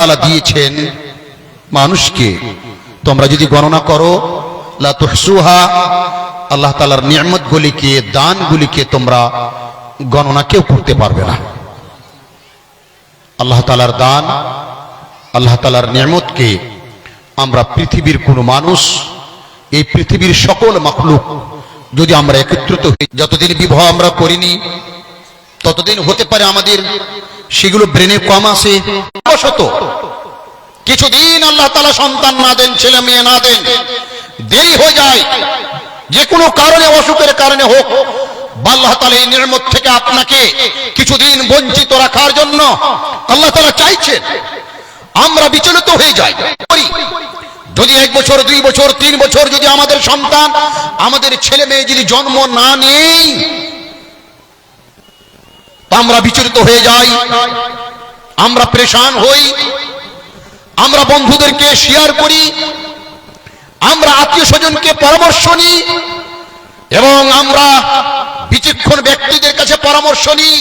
তাআলা দিয়েছেন মানুষকে, তোমরা যদি গণনা করো লা তুহসুহা, আল্লাহ তাআলার নিয়ামতগুলিকে, দানগুলিকে তোমরা গণনা কেউ করতে পারবে না। আল্লাহ তাআলার দান, আল্লাহ তাআলার নিয়ামতকে আমরা পৃথিবীর কোনো মানুষ, এই পৃথিবীর সকল মাখলুক যদি আমরা একত্রিত হই, যতদিন বিবাহ আমরা করিনি ততদিন হতে পারে আমাদের সেগুলো ব্রেনে কম আসে। অবশত কিছুদিন আল্লাহ তাআলা সন্তান না দেন, ছেলে মেয়ে না দেন, দেরি হয়ে যায়, যে কোনো কারণে, অসুখের কারণে হোক, আল্লাহ তাআলা এই নিয়ামত থেকে আপনাকে কিছুদিন বঞ্চিত রাখার জন্য আল্লাহ তাআলা চাইছেন। আমরা বিচলিত হয়ে যাই, যদি 1 বছর 2 বছর 3 বছর যদি আমাদের সন্তান, আমাদের ছেলে মেয়ে যদি জন্ম না নেই, আমরা বিচলিত হয়ে যাই, আমরা পরেশান হই, আমরা বন্ধুদেরকে শেয়ার করি, আমরা আত্মীয় স্বজনকে পরামর্শ নিই, এবং আমরা বিচক্ষণ ব্যক্তিদের কাছে পরামর্শ নিই।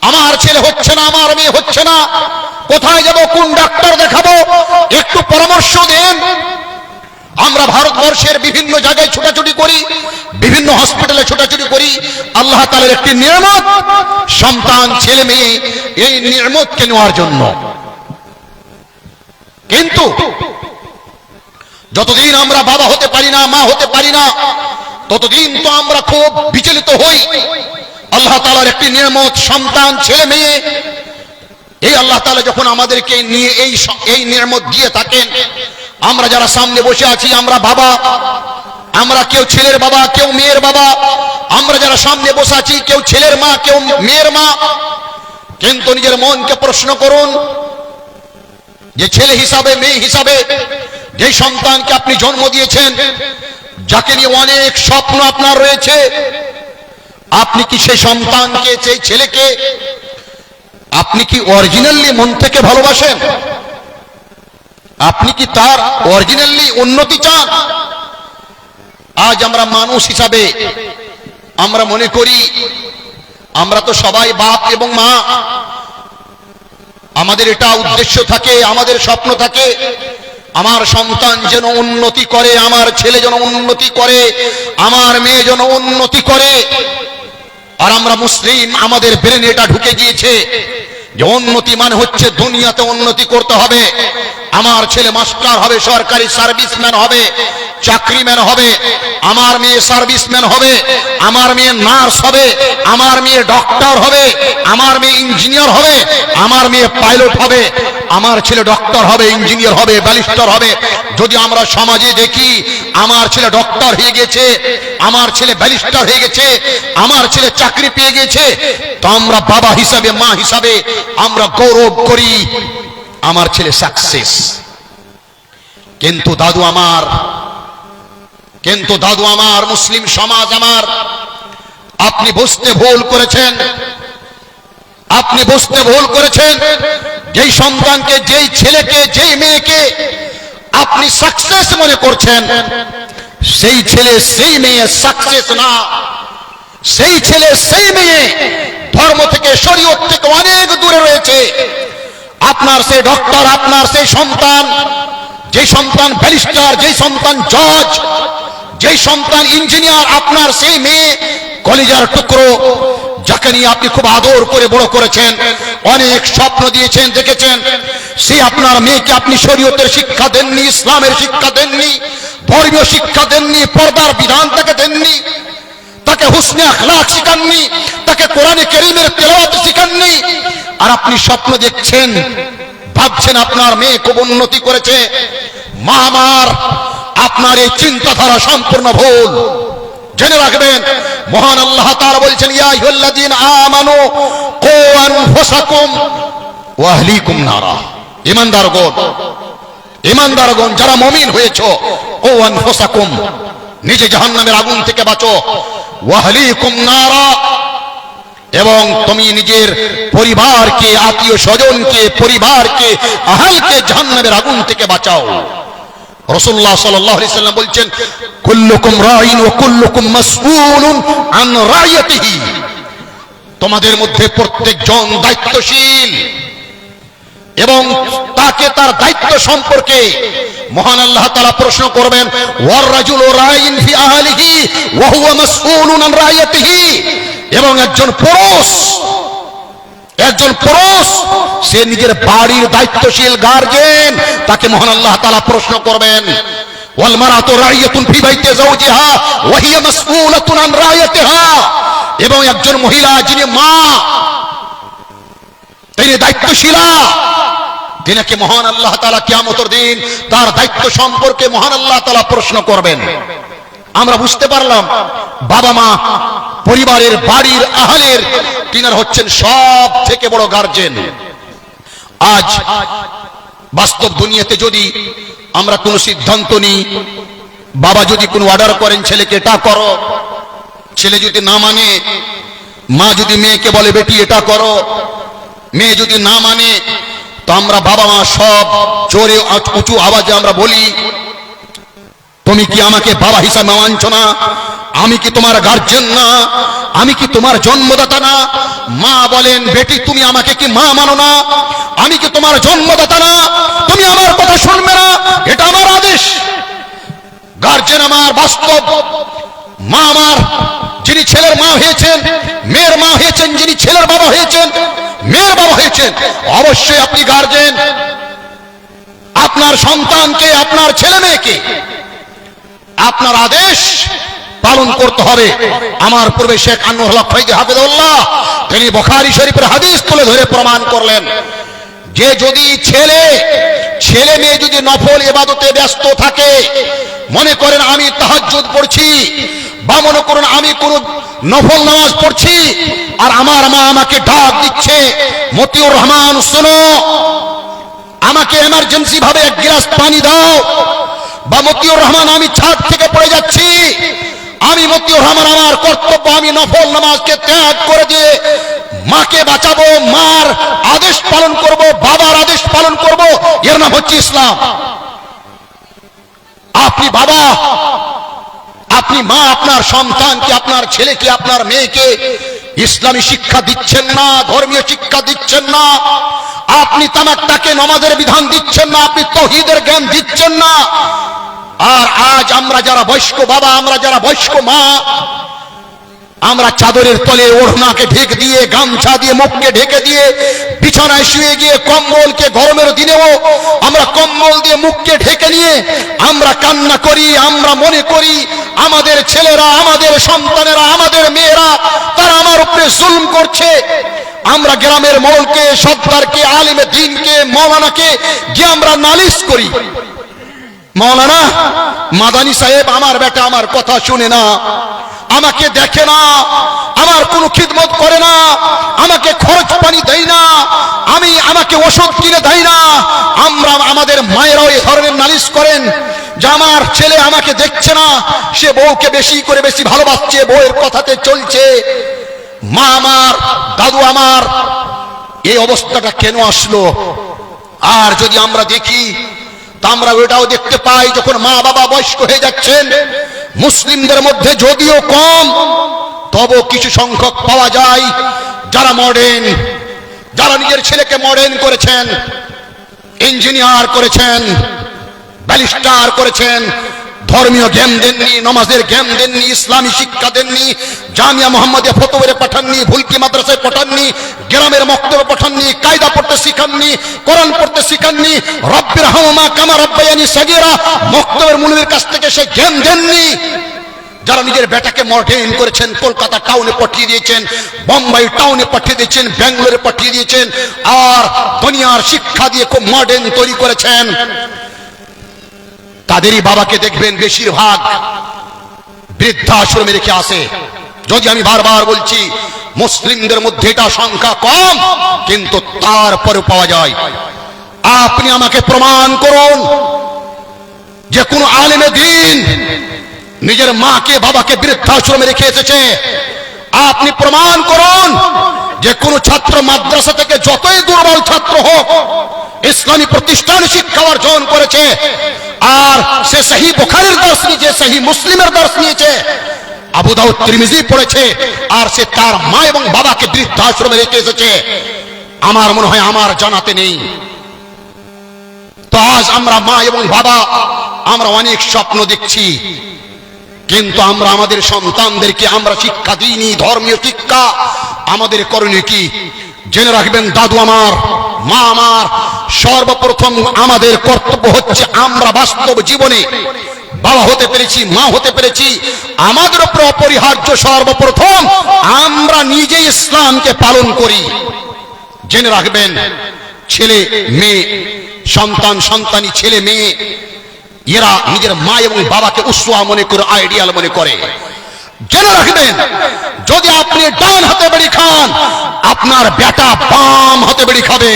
আমার ছেলে হচ্ছে না, আমার মেয়ে হচ্ছে না, কোথায় যাব, কোন ডাক্তার দেখাবো, একটু পরামর্শ দেন। আমরা ভারতবর্ষের বিভিন্ন জায়গায় ছোটাছুটি করি, বিভিন্ন হসপিটালে ছোটাছুটি করি। আল্লাহ তাআলার একটি নিয়ামত সন্তান, ছেলে মেয়ে, এই নিয়ামতকে নেওয়ার জন্য। কিন্তু যতদিন আমরা বাবা হতে পারি না, মা হতে পারি না, ততদিন তো আমরা খুব বিচলিত হই। আল্লাহ তাআলার একটি নিয়ামত সন্তান, ছেলে মেয়ে, এই আল্লাহ তাআলা যখন আমাদেরকে নিয়ে এই নিয়ামত দিয়ে থাকেন, আমরা যারা সামনে বসে আছি, আমরা বাবা, আমরা কেউ ছেলের বাবা, কেউ মেয়ের বাবা, আমরা যারা সামনে বসে আছি, কেউ ছেলের মা, কেউ মেয়ের মা। কিন্তু নিজের মনকে প্রশ্ন করুন, যে ছেলে হিসাবে, মেয়ে হিসাবে যে সন্তানকে আপনি জন্ম দিয়েছেন, যাকে নিয়ে অনেক স্বপ্ন আপনার রয়েছে, আপনি কি সেই সন্তানকে, সেই ছেলেকে আপনি কি অরিজিনালি মন থেকে ভালোবাসেন? আপনি কি তার অরিজিনালি উন্নতি চান? আজ আমরা মানুষ হিসাবে আমরা মনে করি, আমরা তো সবাই বাপ এবং মা, আমাদের এটা উদ্দেশ্য থাকে, আমাদের স্বপ্ন থাকে, আমার সন্তান যেন উন্নতি করে, আমার ছেলে যেন উন্নতি করে, আমার মেয়ে যেন উন্নতি করে। আর আমরা মুসলিম, আমাদের ব্রেনে এটা ঢুকে গিয়েছে যে উন্নতি মানে হচ্ছে দুনিয়াতে উন্নতি করতে হবে। আমার ছেলে মাস্টার হবে, সরকারি সার্ভিসম্যান হবে, চাকরিম্যান হবে, আমার মেয়ে সার্ভিসম্যান হবে, আমার মেয়ে নার্স হবে, আমার মেয়ে ডক্টর হবে, আমার মেয়ে ইঞ্জিনিয়ার হবে, আমার মেয়ে পাইলট হবে, আমার ছেলে ডক্টর হবে, ইঞ্জিনিয়ার হবে, ব্যারিস্টার হবে। যদি আমরা সমাজে দেখি আমার ছেলে ডক্টর হয়ে গেছে, আমার ছেলে ব্যারিস্টার হয়ে গেছে, আমার ছেলে চাকরি পেয়ে গেছে, তো আমরা বাবা হিসাবে, মা হিসাবে আমরা গৌরব করি, আমার ছেলে সাকসেস। কিন্তু দাদু আমার, মুসলিম সমাজ আমার, আপনি বুঝতে ভুল করেছেন, আপনি বুঝতে ভুল করেছেন। যেই সন্তানকে, যেই ছেলেকে, যেই মেয়েকে আপনি সাকসেস মনে করছেন, সেই ছেলে, সেই মেয়ে সাকসেস না। সেই ছেলে, সেই মেয়ে ধর্ম থেকে, শরীয়ত থেকে অনেক দূরে রয়েছে। আপনার সেই ডক্টর, আপনার সেই সন্তান, যেই সন্তান ব্যারিস্টার, যেই সন্তান জজ, যেই সন্তান ইঞ্জিনিয়ার, আপনার সেই মেয়ে কলিজার টুকরো, যাকে নিয়ে আপনি খুব আদর করে বড় করেছেন, অনেক স্বপ্ন দিয়েছেন, দেখেছেন, সে আপনার মেয়েকে আপনি শরীয়তের শিক্ষা দেননি, ইসলামের শিক্ষা দেননি, ধর্মীয় শিক্ষা দেননি, পর্দার বিধান তাকে দেননি, তাকে হুসনে আখলাক শিখাননি, তাকে কোরআনে কারীমের তেলাওয়াত শিখাননি। আর আপনি স্বপ্ন দেখছেন, ভাবছেন আপনার মেয়ে খুব উন্নতি করেছে। মা আমার, আপনার এই চিন্তাধারা সম্পূর্ণ ভুল। জেনে রাখবেন, মহান আল্লাহ তাআলা বলছেন, ইয়া আইয়ুহাল্লাযীনা আমানু কু আনফুসাকুম ওয়া আহলিকুম নারা। ঈমানদারগণ, যারা মুমিন হয়েছো, কু আনফুসাকুম, নিজে জাহান্নামের আগুন থেকে বাঁচো, ওয়া আহলিকুম নারা, এবং তুমি নিজের পরিবারকে, আত্মীয় স্বজনকে, পরিবারকে, আহলকে জাহান্নামের আগুন থেকে বাঁচাও। রাসূলুল্লাহ সাল্লাল্লাহু আলাইহি সাল্লাম বলছেন, কুল্লুকুম রাঈন ওয়া কুল্লুকুম মাসউলুন আন রাইয়াতিহি, তোমাদের মধ্যে প্রত্যেকজন দায়িত্বশীল, এবং তাকে তার দায়িত্ব সম্পর্কে মহান আল্লাহ তাআলা প্রশ্ন করবেন, ওয়ার রাজুলু রাইন ফি আহলিহি ওয়া হুয়া মাসউলুন আন রাইয়াতিহি। এবং একজন পুরুষ সে নিজের বাড়ির দায়িত্বশীল গার্জেন, তাকে মহান আল্লাহ তাআলা প্রশ্ন করবেন। ওয়াল মারাতু রাইয়াতুন ফি বাইতি যাওজিহা ওয়া হিয়া মাসউলাতুন আন রাইয়াতিহা। এবং একজন মহিলা যিনি মা, তিনি দায়িত্বশীলা, তিনাকে মহান আল্লাহ তাআলা কিয়ামতের দিন তার দায়িত্ব সম্পর্কে মহান আল্লাহ তাআলা প্রশ্ন করবেন। আমরা বুঝতে পারলাম বাবা মা পরিবারের বাড়ির আহলের তিনারা হচ্ছেন সব থেকে বড় গার্জেন। আজ বাস্তব দুনিয়াতে যদি আমরা কোনো সিদ্ধান্ত নিই, বাবা যদি কোনো অর্ডার করেন ছেলেকে এটা করো, ছেলে যদি না মানে, মা যদি মেয়েকে বলে বেটি এটা করো, মেয়ে যদি না মানে, তো আমরা বাবা মা সব জোরে উঁচু আওয়াজে আমরা বলি, তুমি কি আমাকে বাবা হিসাবে মানছো না? আমি কি তোমার গার্জেন না? আমি কি তোমার জন্মদাতা না? মা বলেন, বেটি তুমি আমাকে কি মা মানো না? আমি কি তোমার জন্মদাতা না? তুমি আমার কথা শুনবে না? এটা আমার আদেশ। গার্জেন আমার বাস্তব, মা আমার যিনি ছেলের মা হয়েছেন, মেয়ের মা হয়েছেন, যিনি ছেলের বাবা হয়েছেন, মেয়ের বাবা হয়েছেন, অবশ্যই আপনি গার্জেন। আপনার সন্তানকে, আপনার ছেলে মেয়েকে আপনার আদেশ পালন করতে হবে। আমার পূর্বে শেখ আনোয়ার হক ফৈজি হাফেজুল্লাহ তিনি বুখারী শরীফের হাদিস তুলে ধরে প্রমাণ করলেন যে যদি ছেলে মেয়ে যদি নফল ইবাদতে ব্যস্ত থাকে, মনে করেন আমি তাহাজ্জুদ পড়ছি, বা মনে করুন আমি কোন নফল নামাজ পড়ছি, আর আমার মা আমাকে ডাক দিচ্ছে, মতিউর রহমান শোনো, আমাকে এমার্জেন্সি ভাবে এক গ্লাস পানি দাও, বা মতিউর রহমান আমি ছাদ থেকে পড়ে যাচ্ছি, আমি মতিউর রহমান আমার কর্তব্য, আমি নফল নামাজকে ত্যাগ করে দিয়ে মাকে বাঁচাবো, মার আদেশ পালন করব, বাবার আদেশ পালন করব, এর নাম হচ্ছে ইসলাম। আপনি বাবা, আপনি মা, আপনার সন্তানকে, আপনার ছেলেকে, আপনার মেয়েকে ইসলামী শিক্ষা দিচ্ছেন না, ধর্মীয় শিক্ষা দিচ্ছেন না, আপনি তাকে নামাজের বিধান দিচ্ছেন না, আপনি তাওহীদের জ্ঞান দিচ্ছেন না। আর আজ আমরা যারা বয়স্ক বাবা, আমরা যারা বয়স্ক মা, আমরা চাদরের তলে ওড়নাকে ঢেকে দিয়ে, গামছা দিয়ে মুখকে ঢেকে দিয়ে বিছানায় শুয়ে গিয়ে কম্বলকে, গরমের দিনেও আমরা কম্বল দিয়ে মুখকে ঢেকে নিয়ে আমরা কান্না করি। আমরা মনে করি আমাদের ছেলেরা, আমাদের সন্তানেরা, আমাদের মেয়েরা তারা আমার উপরে জুলুম করছে। আমরা গ্রামের মোড়লকে, সর্দারকে, আলেমে দ্বীনকে, মাওলানাকে গিয়ে আমরা নালিশ করি, মাওলানা মাদানী সাহেব আমার বেটা আমার কথা শুনে না, আমাকে দেখে না, আমার কোনো খিদমত করে না, আমাকে খরচ পানি দেয় না, আমাকে ওষুধ কিনে দেয় না। আমরা আমাদের মায়েরাও এই ধরনের নালিশ করেন যে আমার ছেলে আমাকে দেখছে না, সে বউকে বেশি করে বেশি ভালোবাসছে, বউয়ের কথাতে চলছে। মা আমার, দাদু আমার, এই অবস্থাটা কেন আসলো? আর যদি আমরা দেখি, তা আমরা ওটাও দেখতে পাই, যখন মা বাবা বয়স্ক হয়ে যাচ্ছেন, মুসলিমদের মধ্যে যদিও কম, তবু কিছু সংখ্যক পাওয়া যায় যারা মডার্ন, যারা নিজের ছেলেকে মডার্ন করেছেন, ইঞ্জিনিয়ার করেছেন, ব্যারিস্টার করেছেন, ধর্মীয় জ্ঞান দেননি, নামাজের জ্ঞান দেননি, ইসলামী শিক্ষা দেননি, জামিয়া মুহাম্মাদিয়া ফতোয়ারে পাঠাননি, ভুলকি মাদ্রাসায় পাঠাননি, গ্রামের মক্তবে পাঠাননি, কায়দা পড়তে শিখাননি, কোরআন পড়তে শিখাননি, রব্বির হামমা কামা রাব্বায়ানি সাগীরা মক্তবের মুলবির কাছ থেকে সে জ্ঞান দেননি। যারা নিজের বেটাকে মডার্ন করেছেন, কলকাতা টাউনে পাঠিয়ে দিয়েছেন, বোম্বাই টাউনে পাঠিয়ে দিয়েছেন, ব্যাঙ্গালোরে পাঠিয়ে দিয়েছেন, আর দুনিয়ার শিক্ষা দিয়ে খুব মডার্ন তৈরি করেছেন, তাদেরই বাবাকে দেখবেন বেশিরভাগ বৃদ্ধাশ্রমে রেখে আসে। যদি আমি বারবার বলছি মুসলিমদের মধ্যে এটা সংখ্যা কম, কিন্তু তারপরে পাওয়া যায়। আপনি আমাকে প্রমাণ করুন যে কোন আলেমে দ্বীন নিজের মাকে বাবাকে বৃদ্ধাশ্রমে রেখে এসেছে। আপনি প্রমাণ করুন যে কোন ছাত্র মাদ্রাসা থেকে যতই দুর্বল ছাত্র হোক, ইসলামী প্রতিষ্ঠানে শিক্ষা অর্জন করেছে, আর সে সহিহ বুখারীর দর্শ নিয়েছে, সহিহ মুসলিমের দর্শ নিয়েছে, আবু দাউদ তিরমিজি পড়েছে, আর সে তার মা এবং বাবাকে বৃদ্ধাশ্রমে রেখে এসেছে, আমার মনে হয় আমার জানাতে নেই। তো আজ আমরা মা এবং বাবা আমরা অনেক স্বপ্ন দেখছি, কিন্তু আমরা আমাদের সন্তানদেরকে আমরা শিক্ষা দিইনি। ধর্মীয় শিক্ষা আমাদের করণীয় কি? জেনে রাখবেন দাদু আমার, মা আমার, সর্বপ্রথম আমাদের কর্তব্য হচ্ছে আমরা বাস্তব জীবনে বাবা হতে পেরেছি, মা হতে পেরেছি, আমাদের উপর অপরিহার্য সর্বপ্রথম আমরা নিজে ইসলামকে পালন করি। জেনে রাখবেন ছেলে মেয়ে, সন্তান সন্তানী, ছেলে মেয়ে এরা নিজের মা এবং বাবাকে উসওয়া মনে করে, আইডিয়াল মনে করে। জেনে রাখবেন যদি আপনি ডান হাতে বেড়ি খান, আপনার বেটা বাম হাতে বেড়ি খাবে।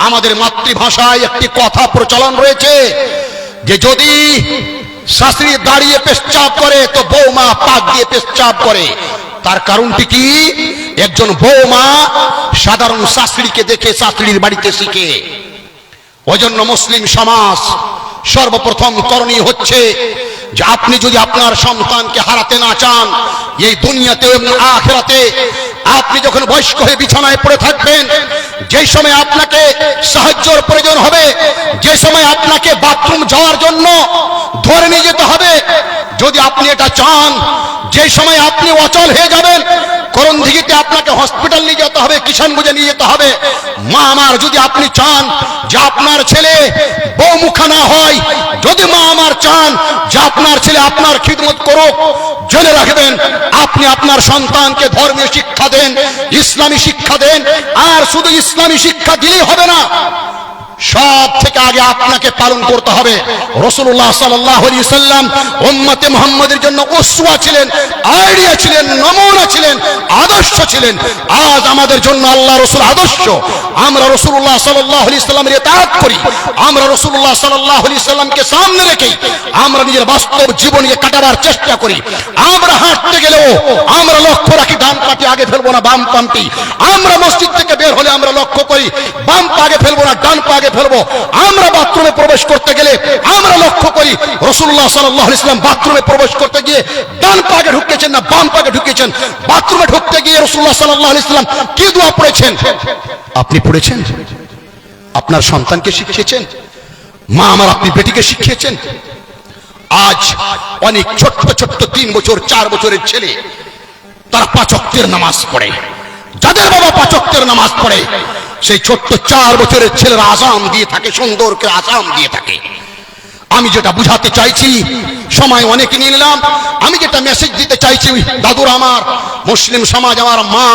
আমাদের মাতৃভাষায় একটি কথা প্রচলন রয়েছে যে যদি শাশুড়ি দাঁড়িয়ে পেশাব করে তো বৌমা পাক দিয়ে পেশাব করে। তার কারণটি কি? একজন বৌমা সাধারণ শাশুড়িকে দেখে শাশুড়ির বাড়িতে শিখে। ওই জন্য মুসলিম সমাজ সর্বপ্রথম করণীয় হচ্ছে যে আপনি যদি আপনার সন্তানকে হারাতে না চান এই দুনিয়াতে এবং আখিরাতে, আপনি যখন বয়স্ক হয়ে বিছানায় পড়ে থাকবেন, যে সময় আপনাকে সাহায্যের প্রয়োজন হবে, যে সময় আপনাকে বাথরুম যাওয়ার জন্য ধরে নিয়ে যেতে হবে, যদি আপনি এটা চান, যে সময় আপনি অচল হয়ে যাবেন, করণদিঘিতে আপনাকে হসপিটাল নিয়ে যেতে হবে, কিষানগঞ্জে নিয়ে যেতে হবে, মা আমার যদি আপনি চান যে আপনার ছেলে বৌমুখা না হয়, যদি মা আমার চান যে আপনার ছেলে আপনার খিদমত করুক, জেনে রাখবেন আপনি আপনার সন্তানকে ধর্মীয় শিক্ষা দেন, ইসলামী শিক্ষা দেন। আর শুধু ইসলামী শিক্ষা দিলেই হবে না, সব থেকে আগে আপনাকে পালন করতে হবে। রাসূলুল্লাহ সাল্লাল্লাহু আলাইহি সাল্লাম উম্মতে মুহাম্মাদের জন্য উসওয়া ছিলেন, আইডিয়া ছিলেন, নমুনা ছিলেন, আদর্শ ছিলেন। আজ আমাদের জন্য আল্লাহ রাসূল আদর্শ। আমরা রাসূলুল্লাহ সাল্লাল্লাহু আলাইহি সাল্লামের ইতাআত করি, আমরা রাসূলুল্লাহ সাল্লাল্লাহু আলাইহি সাল্লামকে সামনে রেখে আমরা নিজের বাস্তব জীবনকে কাটাবার চেষ্টা করি। আমরা হাঁটতে গেলেও আমরা লক্ষ্য রাখি ডান পাটি আগে ফেলবো না বাম পাটি। আমরা মসজিদ থেকে বের হলে আমরা লক্ষ্য করি বাম পা আগে ফেলবো না ডান পা আগে ফেলবো। আমরা বাথরুমে প্রবেশ করতে গেলে আমরা লক্ষ্য করি রাসূলুল্লাহ সাল্লাল্লাহু আলাইহি সাল্লাম বাথরুমে প্রবেশ করতে গিয়ে ডান পা আগে ঢুকেছেন না বাম পা আগে ঢুকেছেন। বাথরুমে ঢুকতে গিয়ে রাসূলুল্লাহ সাল্লাল্লাহু আলাইহি সাল্লাম কি দোয়া পড়েছেন আপনি পড়েছেন? আপনার সন্তানকে শিখিয়েছেন? মা আমার আপনি বেটিকে শিখিয়েছেন? আজ অনেক ছোট্ট ছোট্ট 3 বছর 4 বছরের ছেলে তারা 5 ওয়াক্তের নামাজ পড়ে। যাদের বাবা 5 ওয়াক্তের নামাজ পড়ে সেই ছোট্ট 4 বছরের ছেলেরা আযান দিয়ে থাকে, সুন্দর করে আযান দিয়ে থাকে। আমি যেটা বুঝাতে চাইছি, সময় অনেক নিয়ে নিলাম, আমি যেটা মেসেজ দিতে চাইছি দাদুর আমার, মুসলিম সমাজ আমার, মা